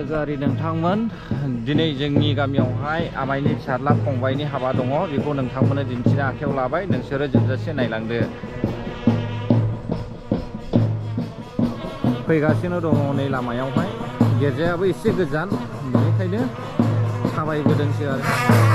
लोगोआरि नोंथांमोन दिनै जोंनि गामियावहाय आमाइनि फिसाज्ला फंबायनि हाबा दङ बेखौ नोंथांमोननो दिन्थिनो आखायाव लाबाय नोंसोरो जोबजासे नायलांदो फैगासिनो दङ नै लामायावहाय गिर्जायाबो एसे गोजान बेनिखायनो थाबायबोदोंसो आरो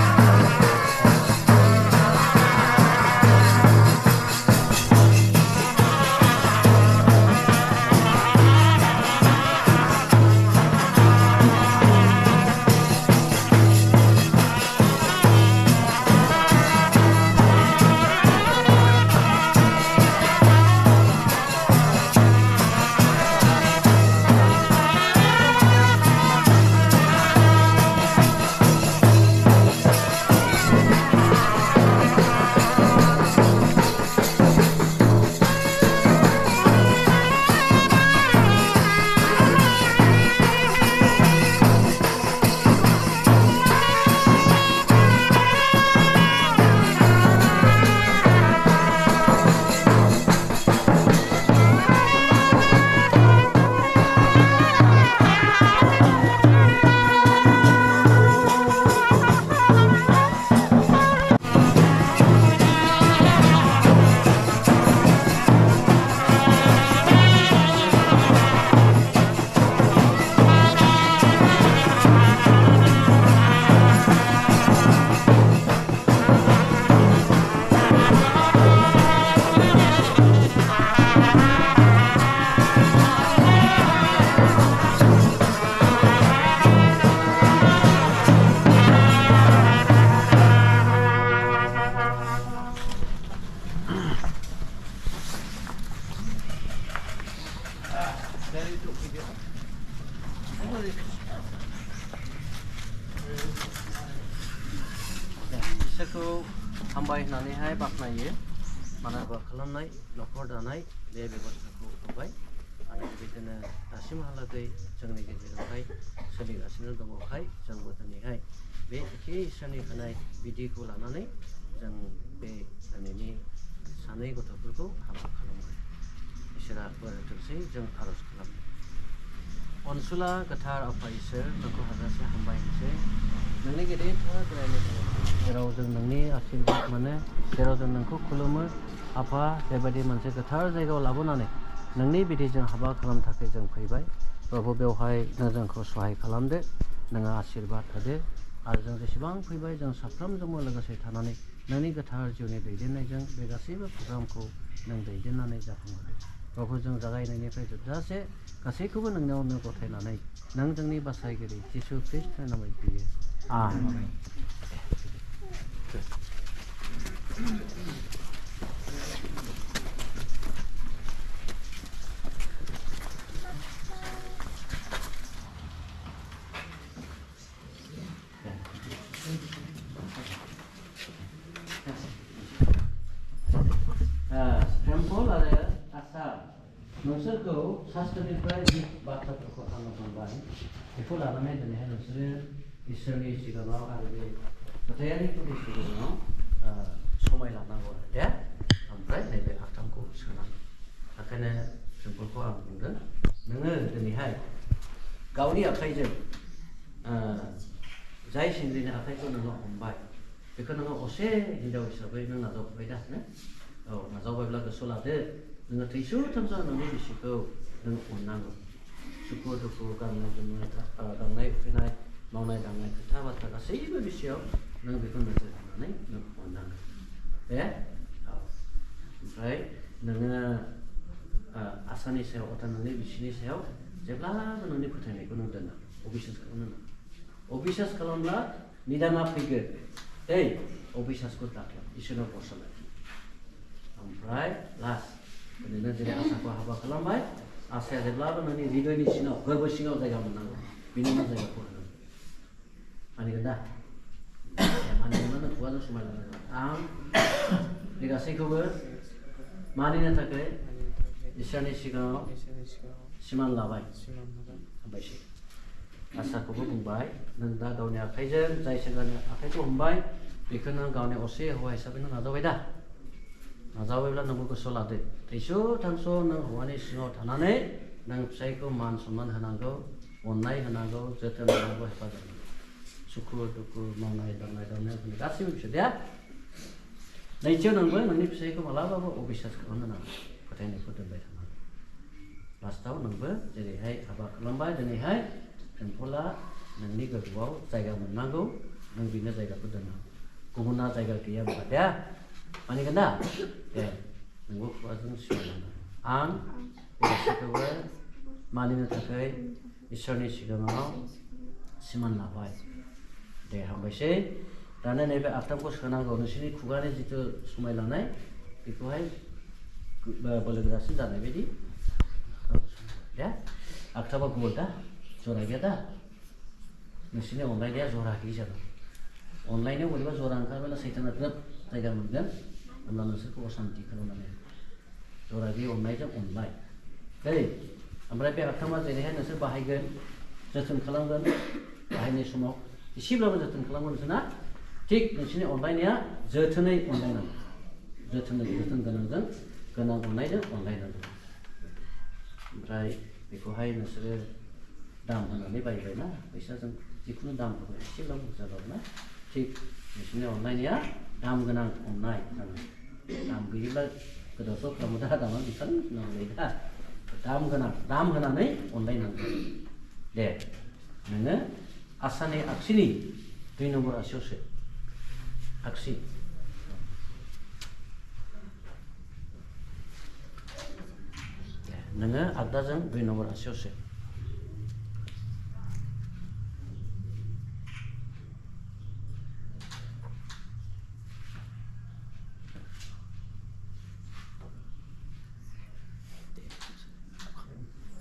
इसोरखौ हामबाय होननानैहाय बाख्नायो मानो हाबा खालामनाय न'खर दानाय बे बेब'स्थाखौ होबाय आरो बेबायदिनो दासिमहालागै जोंनि गेजेरावहाय सोलिगासिनो दङखाय जोंबो दिनैहाय बे एखे इसोरनि होनाय बिधिखौ लानानै जों बे दिनैनि सानै गथ'फोरखौ हाबा खालामबाय। इसोरा बोर होथोंसै जों आर'ज खालामो। अनसुला गोथार आफा इसोर नोंखौ हाजासे हामबाय होनसै नोंनि गेदेरथार बोरायनि जेराव जों नोंनि आशीर्बाद मोनो जेराव जों नोंखौ खुलुमो आफा बेबायदि मोनसे गोथार जायगायाव लाबोनानै नोंनि बिधिजों हाबा खालामनो थाखाय जों फैबाय प्रभु बेवहाय नों जोंखौ सहाय खालामदो नोङो आशीर्बाद होदो आरो जों जेसेबां फैबाय जों साफ्रोमजोंबो लोगोसे थानानै नोंनि गोथार जिउनि दैदेननायजों बे गासैबो प्रग्रामखौ नों दैदेननानै जाफुंहोदो प्रभु जों जागायनायनिफ्राय जोबजासे गासैखौबो नोंनियावनो गथायनानै नों जोंनि बासायगिरि जिसु ख्रीष्टनि नामै बियो आमेन। टेम्पल आरो आसार नोंसोरखौ शास्त्रनिफ्राय जि बाथ्राफोरखौ आङो मोनबाय बेखौ लानानै दिनैहाय नोंसोरो इसोरनि सिगाङाव आरो बे फोथायारिफोरनि सिगाङाव समाय लानांगौ आरो दे ओमफ्राय नैबे आथामखौ सोनांगौ ओंखायनो टेम्पलखौ आं बुंदों नोङो दिनैहाय गावनि आखाइजों जाय सेंग्रिनि आखाइखौ नोङो हमबाय बेखौ नोङो असे हिनजाव हिसाबै नों नाजावबाय दा औ नाजावबायब्ला गोसो लादो नोङो थैस' थामस' नोंनि बिसिखौ नों अननांगौ सुखु दुखु गांनाय उखैनाय मावनाय दांनाय खोथा बाथ्रा गासैबो बिषयाव नों बेखौ नोजोर होनानै नों अननांगौ दे औ ओमफ्राय नोङो आसानि सायाव अर्थात नोंनि बिसिनि सायाव जेब्लाबो नोंनि फोथायनायखौ नों दोननांगौ अबिसास खालामनो नाङा अबिसास खालामब्ला निदाना फैगोन दै अबिसासखौ दाख्ला इसोरनाव भरसा लाखि ओमफ्राय लास्ट नोङो जेरै आसाखौ हाबा खालामबाय आसाया जेब्लाबो नोंनि हृदयनि सिङाव गोरबो सिङाव जायगा मोननांगौ बिनि उनाव जायगाखौ होनांगौ मानिगोन दा मानिगोन नों खुगाजों समायलांगोन आं बे गासैखौबो मानिनो थाखाय इसोरनि सिगाङाव सिमान लाबाय हामबायसै आसाखौबो बुंबाय नों दा गावनि आखाइजों जाय सेंग्रानि आखाइखौ हमबाय बेखौ नों गावनि असे हौवा हिसाबै नों नाजावबाय दा नाजावबायब्ला नोंबो गोसोआव लादो थैस' थांस' नों हौवानि सिङाव थानानै नों फिसायखौ मान सनमान होनांगौ अननाय होनांगौ जोथोन लानांगौ हेफाजाब होनांगौ सुखु दुखु मावनाय दांनाय गासैबो बिसोर दे नैथियाव नोंबो नोंनि फिसायखौ मालाबाबो अबिसास खालामनो नाङा फोथायनायखौ दोनबाय थानांगौ लास्टआव नोंबो जेरैहाय हाबा खालामबाय दिनैहाय टेम्पला नोंनि गोरबोआव जायगा मोननांगौ नों बेनो जायगाखौ दोननांगौ गुबुना जायगा गैया होनबा दे मानिगोन दा दे नोंबो खुगाजों सिगांनांगौ आं गासैखौबो मानिनो थाखाय इसोरनि सिगाङाव सिमान लाबाय दे हामबायसै दानो नैबे आथामखौ सोनांगौ नोंसोरनि खुगानि जिथु समाय लानाय बेखौहाय बोलो गोरासिन जानाय बायदि दे आगथाबा गुबुन दा जरा गैया दा नोंसोरनि अनलायनाया जरा गैयि जागोन अनलायनायाव बोरैबा जरा ओंखारब्ला सैताना ग्रोब जायगा मोनगोन होमब्ला नोंसोरखौ असान्ति खालामनानै जरा गैयि अननायजों अनलाय दै ओमफ्राय बे आगथामा जेरैहाय नोंसोर बाहायगोन जोथोन खालामगोन बाहायनाय समाव एसेब्लाबो जोथोन खालामगोन नोंसोरना थिग नोंसोरनि अनलायनाया जोथोनै अनलायनांगौ जोथोन गोनांजों गोनां अननायजों अनलायनांगौ ओमफ्राय बेखौहाय नोंसोरो दाम होनानै बायबायना फैसाजों जिखुनु दाम होबाय एसेब्लाबो बुरजाबाबो ना थिग नोंसोरनि अनलायनाया दाम गोनां अननाय दाम गैयोब्ला गोदावसोराव खालामो दा दामा बिफां नांगौ दा दाम गोनां दाम होनानै अनलायनांगौ दे नोङो आसानि आगसिनि 2 नम्बर आसियावसो आगसि नोङो आगदाजों 2 नम्बर आसियावसो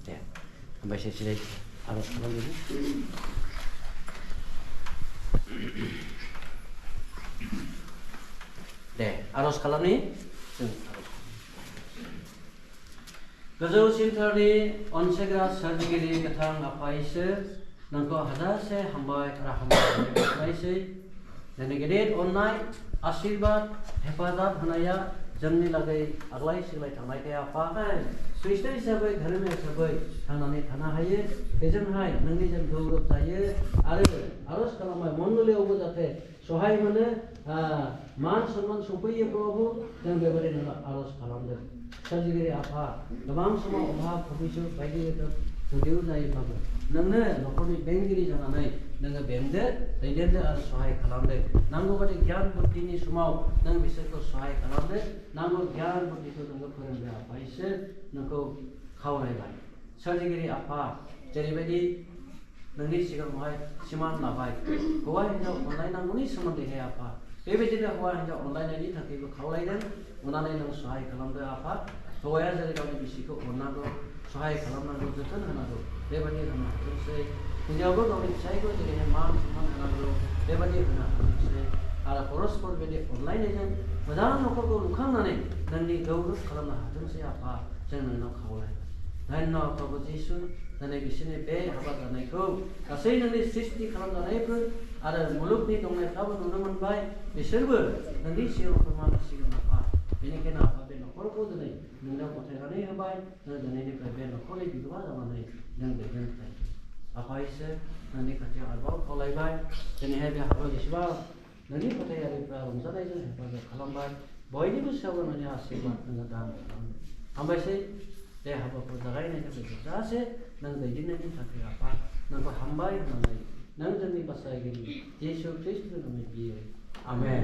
दे ओमफ्राय सिलाय आर'ज खालामदो आर'ज खालामनि जों गोजौसिनथारनि अनसायग्रा सोरजिगिरि गोथां आफा इसोर नोंखौ हाजासे हामबाय आरो हामबायसै जोंनि गेदेर अननाय आशीर्बाद हेफाजाब होनाया जोंनि लागै आग्लाय सिग्लाय थांनायखाय आफा खृष्ट हिसाबै धोरोम हिसाबै थांनानै थानो हायो बेजोंहाय नोंनि जों गौरब जायो आरो आर'ज खालामबाय मण्डलियावबो जाहाथे सहाय मोनो मान सन्मान सफैयो प्रभु जों बेबायदि नोंनो आर'ज खालामदों सोरजिगिरि आफा गोबां समाव अभाब भबिसत बायदि रोखोम जुदिव जायोब्लाबो नोंनो न'खरनि बेंगिरि जानानै नोङो बेंदो दैदेनदो आरो सहाय खालामदो नांगौ बादि गियान बुद्धिनि समाव नों बिसोरखौ सहाय खालामदो नांगौ गियान बुद्धिखौ नोङो फोरोंदो आफा इसोर नोंखौ खावलायबाय सोरजिगिरि आफा जेरैबायदि नोंनि सिगाङावहाय सिमान लाबाय हौवा हिन्जाव अनलायनांगौनि सोमोन्दैहाय आफा बेबायदिनो हौवा हिन्जाव अनलायनायनि थाखायबो खावलायदों अननानै नों सहाय खालामदो आफा हौवाया जेरै गावनि बिसिखौ अननांगौ सहाय खालामनांगौ जोथोन होनांगौ बेबायदि होनो हाथोंसै हिन्जावबो गावनि फिसायखौ जेरैहाय मान सन्मान होनांगौ बेबायदि होनो हाथोंसै आरो परस्पर बेबायदि अनलायनायजों मोजां न'खरखौ लुखांनानै नोंनि गौरब खालामनो हाथोंसै आफा जों नोंनाव खावलायबाय धन्य प्रभु जिसु दिनै बिसोरनि बे हाबा जानायखौ गासै नोंनि सृष्टि खालामजानायफोर आरो मुलुगनि दंनायफ्राबो नुनो मोनबाय बिसोरबो नोंनि सिगाङाव फोरमान होसिगोन आफा बेनिखायनो आफा बे न'खरखौ दिनै नोंनाव गथायनानै होबाय जों दिनैनिफ्राय बे न'खरनि बिगोमा जानानै जों दैदेनबाय आफा इसोर नोंनि खाथियाव आरोबाव खावलायबाय दिनैहाय बे हाबा जेसेबां नोंनि फोथायारिफ्रा रंजानायजों हेफाजाब खालामबाय बयनिबो सायाव नोंनि आशीर्बाद नोङो दान खालामदो हामबायसै बे हाबाखौ जागायनायनिफ्राय जोबजासे नों दैदेननायनि थाखाय आफा नोंखौ हामबाय होननानै नों जोंनि बासायगिरि जिसु ख्रिस्टनि नामै बियो आमेन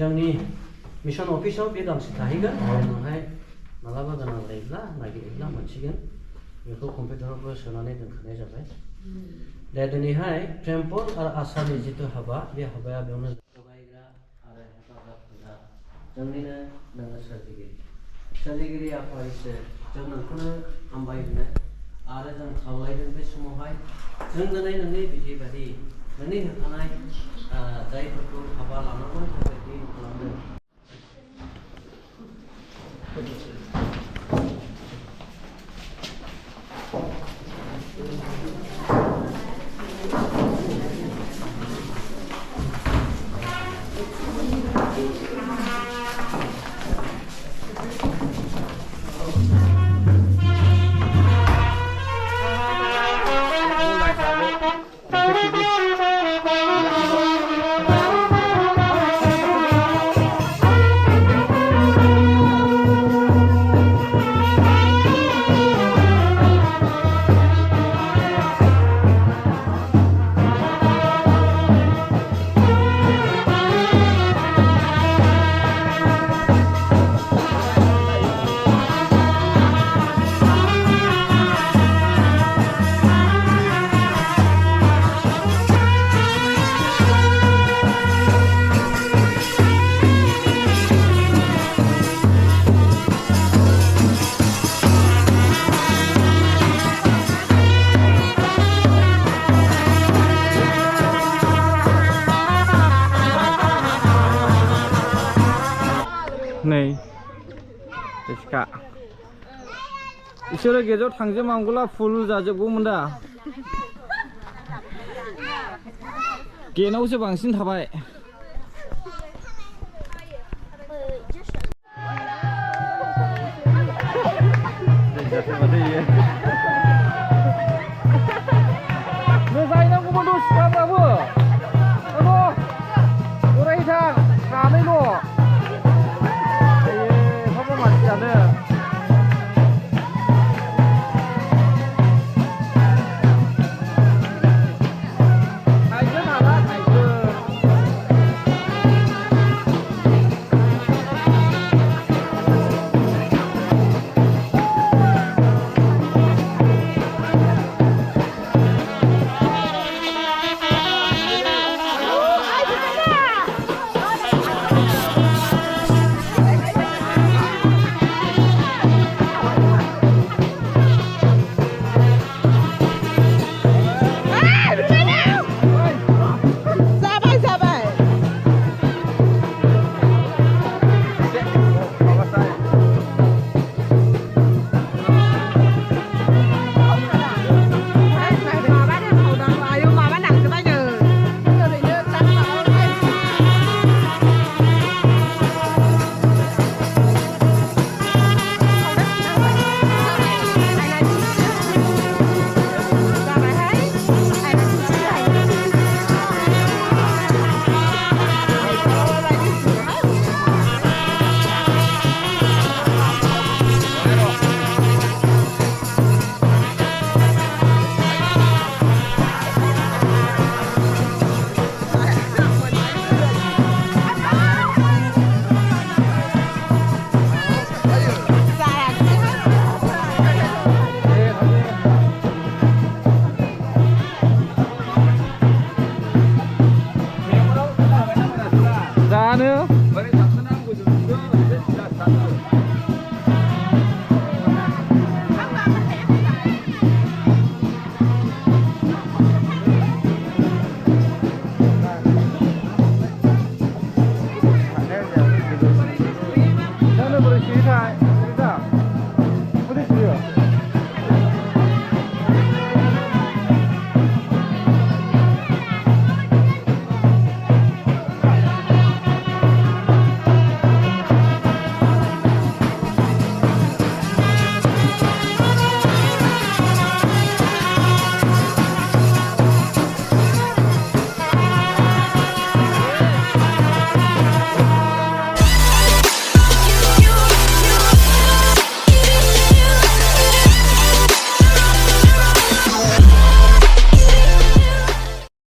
जोंनि मिशन अफिसाव बे गांसे थाहैगोन उनावहाय मालाबा गोनां जायोब्ला नागिरोब्ला मोनसिगोन बेखौ कम्पिउटारावबो सोनानै दोनखानाय जाबाय दा दिनैहाय टेम्पल आरो आसामनि जिथु हाबा बे हाबाया बेयावनो जगायग्रा आरो हेफाजाब होग्रा जोंनिनो नोङो सोरजिगिरि आफा इसोर जों नोंखौनो हामबाय होनो आरो जों खावलायदों बे समावहाय जों दिनै नोंनि बिदि बायदि नोंनि होखानाय जायफोरखौ हाबा लानांगौ बेबायदि खालामदों नै सिखा इसोरो गेजेराव थांजोबनांगौला फुल जाजोबगौमोन दा गेटआवसो बांसिन थाबाय जाहैनांगौमोन द' सिख्लाफ्राबो अरायथां सानैल' Hãy subscribe cho kênh Ghiền Mì Gõ để không bỏ lỡ những video hấp dẫn